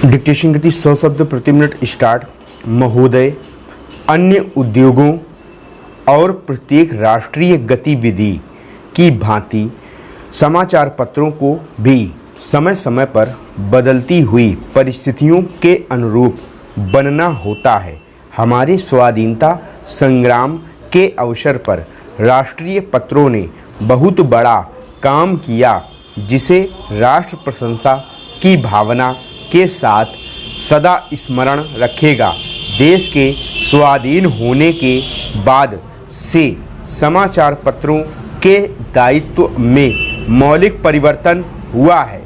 Dictation गति 100 शब्द प्रति मिनट स्टार्ट। महोदय, अन्य उद्योगों और प्रत्येक राष्ट्रीय गतिविधि की भांति समाचार पत्रों को भी समय समय पर बदलती हुई परिस्थितियों के अनुरूप बनना होता है। हमारे स्वाधीनता संग्राम के अवसर पर राष्ट्रीय पत्रों ने बहुत बड़ा काम किया, जिसे राष्ट्र प्रशंसा की भावना के साथ सदा स्मरण रखेगा। देश के स्वाधीन होने के बाद से समाचार पत्रों के दायित्व में मौलिक परिवर्तन हुआ है।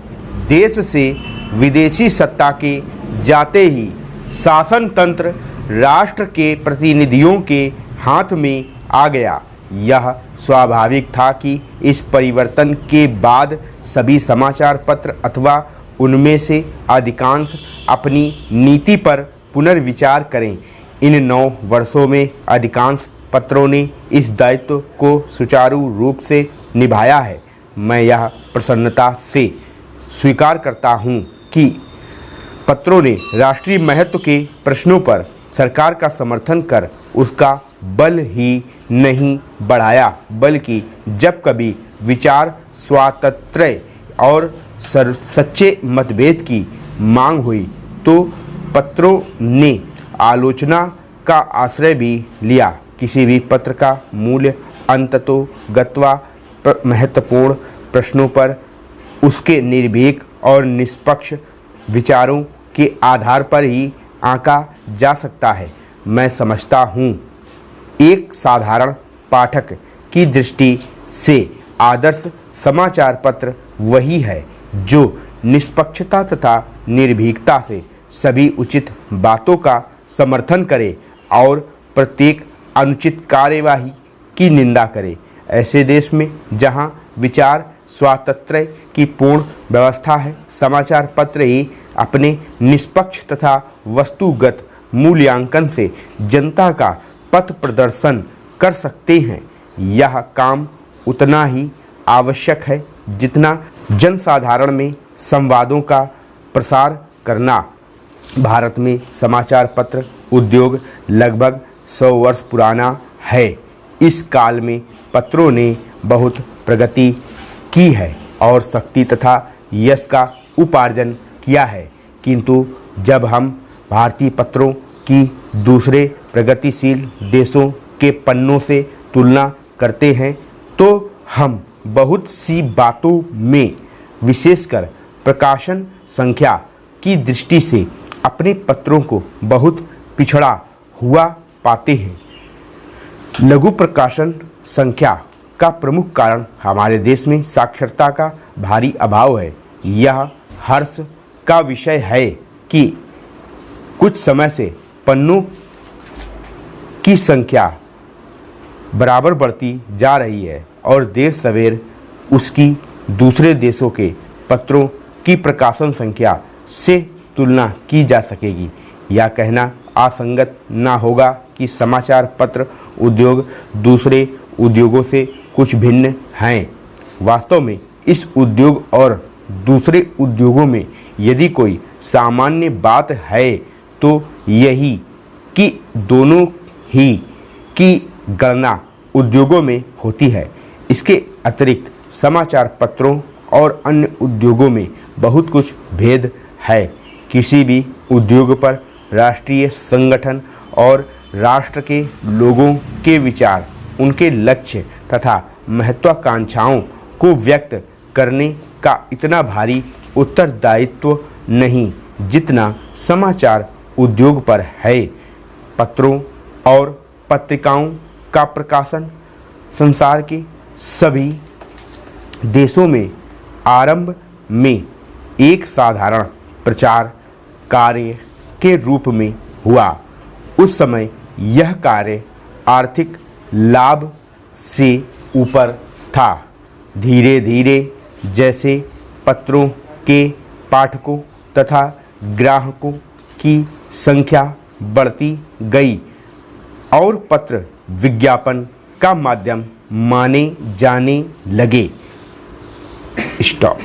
देश से विदेशी सत्ता के जाते ही शासन तंत्र राष्ट्र के प्रतिनिधियों के हाथ में आ गया। यह स्वाभाविक था कि इस परिवर्तन के बाद सभी समाचार पत्र अथवा उनमें से अधिकांश अपनी नीति पर पुनर्विचार करें। इन 9 वर्षों में अधिकांश पत्रों ने इस दायित्व को सुचारू रूप से निभाया है। मैं यह प्रसन्नता से स्वीकार करता हूँ कि पत्रों ने राष्ट्रीय महत्व के प्रश्नों पर सरकार का समर्थन कर उसका बल ही नहीं बढ़ाया, बल्कि जब कभी विचार स्वातंत्र्य और सच्चे मतभेद की मांग हुई तो पत्रों ने आलोचना का आश्रय भी लिया। किसी भी पत्र का मूल्य अंततोगत्वा महत्वपूर्ण प्रश्नों पर उसके निर्भीक और निष्पक्ष विचारों के आधार पर ही आंका जा सकता है। मैं समझता हूँ एक साधारण पाठक की दृष्टि से आदर्श समाचार पत्र वही है जो निष्पक्षता तथा निर्भीकता से सभी उचित बातों का समर्थन करे और प्रत्येक अनुचित कार्यवाही की निंदा करे। ऐसे देश में जहां विचार स्वातंत्र्य की पूर्ण व्यवस्था है, समाचार पत्र ही अपने निष्पक्ष तथा वस्तुगत मूल्यांकन से जनता का पथ प्रदर्शन कर सकते हैं। यह काम उतना ही आवश्यक है जितना जनसाधारण में संवादों का प्रसार करना। भारत में समाचार पत्र उद्योग लगभग 100 वर्ष पुराना है। इस काल में पत्रों ने बहुत प्रगति की है और शक्ति तथा यश का उपार्जन किया है, किंतु जब हम भारतीय पत्रों की दूसरे प्रगतिशील देशों के पन्नों से तुलना करते हैं तो हम बहुत सी बातों में, विशेषकर प्रकाशन संख्या की दृष्टि से, अपने पत्रों को बहुत पिछड़ा हुआ पाते हैं। लघु प्रकाशन संख्या का प्रमुख कारण हमारे देश में साक्षरता का भारी अभाव है। यह हर्ष का विषय है कि कुछ समय से पन्नों की संख्या बराबर बढ़ती जा रही है और देर सवेर उसकी दूसरे देशों के पत्रों की प्रकाशन संख्या से तुलना की जा सकेगी। यह कहना असंगत न होगा कि समाचार पत्र उद्योग दूसरे उद्योगों से कुछ भिन्न हैं। वास्तव में इस उद्योग और दूसरे उद्योगों में यदि कोई सामान्य बात है तो यही कि दोनों ही की गणना उद्योगों में होती है। इसके अतिरिक्त समाचार पत्रों और अन्य उद्योगों में बहुत कुछ भेद है। किसी भी उद्योग पर राष्ट्रीय संगठन और राष्ट्र के लोगों के विचार, उनके लक्ष्य तथा महत्वाकांक्षाओं को व्यक्त करने का इतना भारी उत्तरदायित्व नहीं जितना समाचार उद्योग पर है। पत्रों और पत्रिकाओं का प्रकाशन संसार के सभी देशों में आरंभ में एक साधारण प्रचार कार्य के रूप में हुआ। उस समय यह कार्य आर्थिक लाभ से ऊपर था। धीरे धीरे जैसे पत्रों के पाठकों तथा ग्राहकों की संख्या बढ़ती गई और पत्र विज्ञापन का माध्यम माने जाने लगे। स्टॉप।